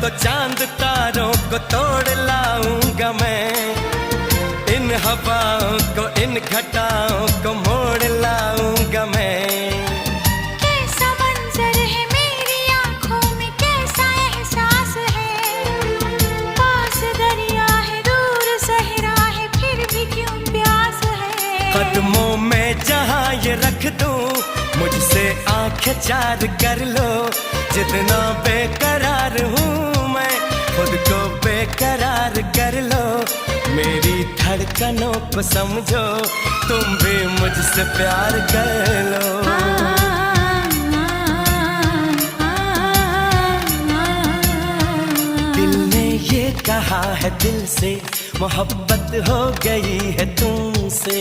तो चांद तारों को तोड़ लाऊंगा मैं, इन हवाओं को इन घटाओं को मोड़ लाऊंगा मैं। कैसा मंजर है मेरी आंखों में, कैसा एहसास है, पास दरिया है दूर सहरा है फिर भी क्यों प्यास है। कदमों में जहां ये रख दूं, मुझसे आंखें चार कर लो, जितना बेकरार हूँ मैं खुद को बेकरार कर लो। मेरी धड़कनों को समझो, तुम भी मुझसे प्यार कर लो। दिल ने ये कहा है दिल से, मोहब्बत हो गई है तुमसे।